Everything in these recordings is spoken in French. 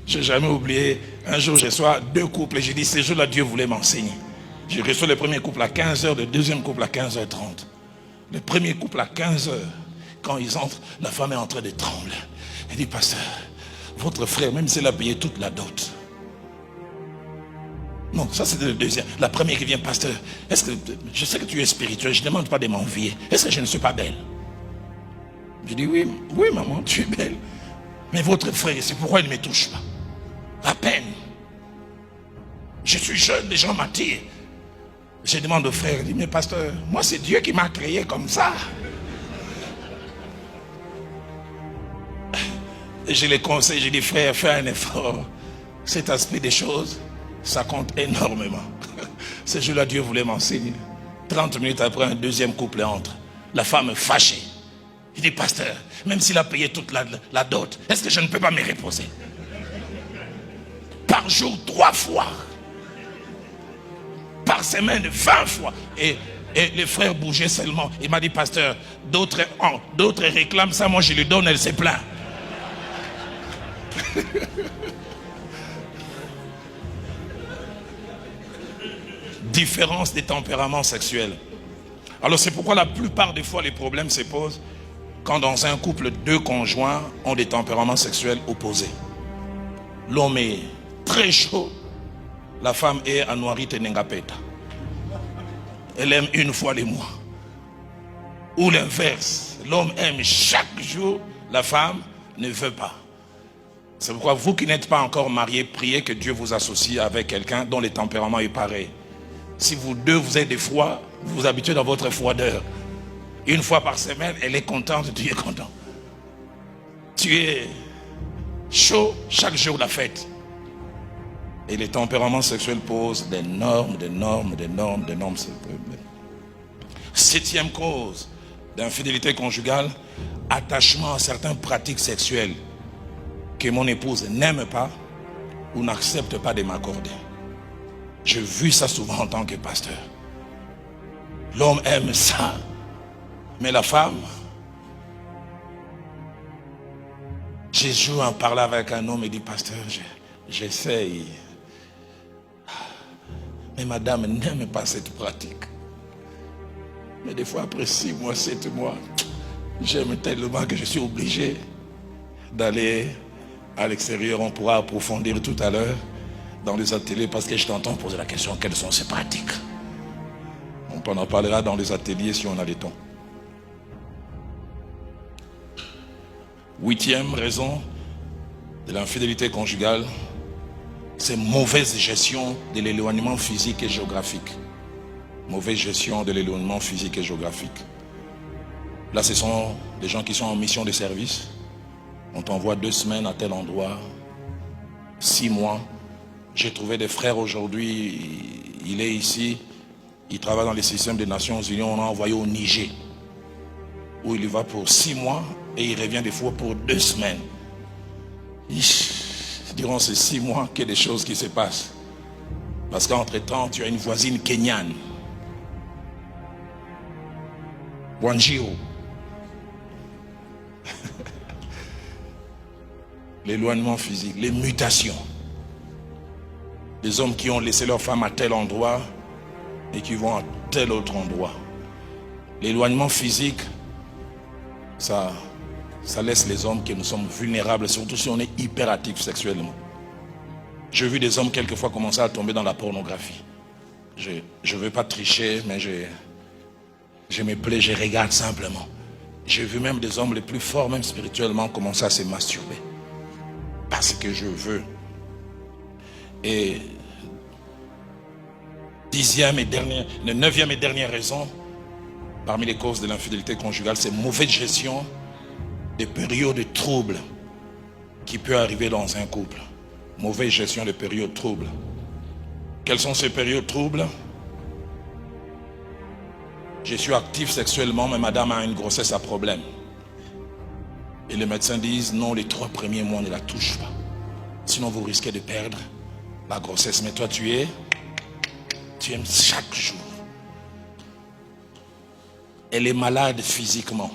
Je n'ai jamais oublié, un jour je reçois 2 couples et j'ai dit, ce jour-là Dieu voulait m'enseigner. Je reçois le premier couple à 15h, le deuxième couple à 15h30. Le premier couple à 15h, quand ils entrent, la femme est en train de trembler. Elle dit, pasteur, votre frère, même s'il a payé toute la dot. Non, ça c'était le deuxième. La première qui vient, pasteur, est-ce que, je sais que tu es spirituel, je ne demande pas de m'envier. Est-ce que je ne suis pas belle? Je dis, oui, oui maman, tu es belle. Mais votre frère, c'est pourquoi il ne me touche pas. À peine. Je suis jeune, les gens m'attirent. Je demande au frère, il dit, mais pasteur, moi c'est Dieu qui m'a créé comme ça. Et je les conseille, je dis, frère, fais un effort. Cet aspect des choses, ça compte énormément. Ce jour-là, Dieu voulait m'enseigner. 30 minutes après, un deuxième couple entre. La femme fâchée. Il dit, pasteur, même s'il a payé toute la dot, est-ce que je ne peux pas me reposer? Par jour, 3 fois. Par semaine, 20 fois. Et les frères bougeaient seulement. Il m'a dit, pasteur, d'autres réclament ça, moi je lui donne, elle se plaint. Différence des tempéraments sexuels. Alors c'est pourquoi la plupart des fois les problèmes se posent quand dans un couple 2 conjoints ont des tempéraments sexuels opposés. L'homme est très chaud, la femme est à noirite nengapeta. Elle aime une fois les mois. Ou l'inverse, l'homme aime chaque jour, la femme ne veut pas. C'est pourquoi vous qui n'êtes pas encore mariés, priez que Dieu vous associe avec quelqu'un dont le tempérament est pareil. Si vous deux, vous êtes des froids, vous vous habituez dans votre froideur. Une fois par semaine, elle est contente, tu es content. Tu es chaud, chaque jour la fête. Et les tempéraments sexuels posent des normes. 7e cause d'infidélité conjugale, attachement à certaines pratiques sexuelles que mon épouse n'aime pas ou n'accepte pas de m'accorder. J'ai vu ça souvent en tant que pasteur. L'homme aime ça, mais la femme, j'ai joué en parlant avec un homme et dit, pasteur, j'essaye. Mais madame n'aime pas cette pratique. Mais des fois, après 6 mois, 7 mois, j'aime tellement que je suis obligé d'aller à l'extérieur. On pourra approfondir tout à l'heure dans les ateliers parce que je t'entends poser la question, quelles sont ces pratiques? On en parlera dans les ateliers si on a le temps. 8e raison de l'infidélité conjugale, c'est mauvaise gestion de l'éloignement physique et géographique. Mauvaise gestion de l'éloignement physique et géographique. Là, ce sont des gens qui sont en mission de service. On t'envoie 2 semaines à tel endroit, 6 mois. J'ai trouvé des frères aujourd'hui, il est ici, il travaille dans les systèmes des Nations Unies, on l'a envoyé au Niger, où il y va pour 6 mois et il revient des fois pour 2 semaines. Durant ces 6 mois, qu'il y a des choses qui se passent. Parce qu'entre-temps, tu as une voisine kenyane. Wanjiro. L'éloignement physique, les mutations. Les hommes qui ont laissé leur femme à tel endroit et qui vont à tel autre endroit. L'éloignement physique, ça laisse les hommes que nous sommes vulnérables, surtout si on est hyperactif sexuellement. J'ai vu des hommes quelquefois commencer à tomber dans la pornographie. Je ne veux pas tricher, mais je me plais, je regarde simplement. J'ai vu même des hommes les plus forts, même spirituellement, commencer à se masturber. Parce que je veux. Et 9e et dernière raison, parmi les causes de l'infidélité conjugale, c'est mauvaise gestion des périodes de troubles qui peut arriver dans un couple. Mauvaise gestion des périodes troubles. Quelles sont ces périodes troubles? Je suis actif sexuellement, mais madame a une grossesse à problème. Et les médecins disent, non, les 3 premiers mois, ne la touche pas. Sinon, vous risquez de perdre la grossesse. Mais toi, tu aimes chaque jour. Elle est malade physiquement.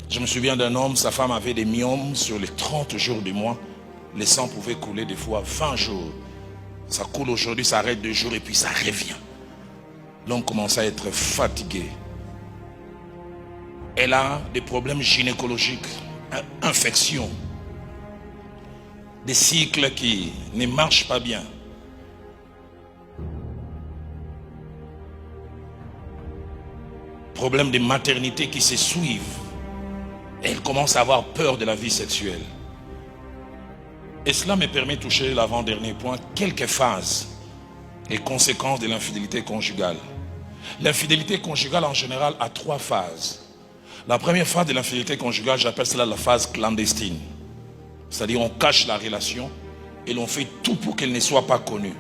Je me souviens d'un homme, sa femme avait des myomes sur les 30 jours du mois. Les sangs pouvaient couler des fois 20 jours. Ça coule aujourd'hui, ça arrête 2 jours et puis ça revient. L'homme commence à être fatigué. Elle a des problèmes gynécologiques, infections, des cycles qui ne marchent pas bien. Problèmes de maternité qui se suivent. Elle commence à avoir peur de la vie sexuelle. Et cela me permet de toucher l'avant-dernier point, quelques phases et conséquences de l'infidélité conjugale. L'infidélité conjugale en général a 3 phases. La première phase de l'infidélité conjugale, j'appelle cela la phase clandestine. C'est-à-dire on cache la relation et l'on fait tout pour qu'elle ne soit pas connue.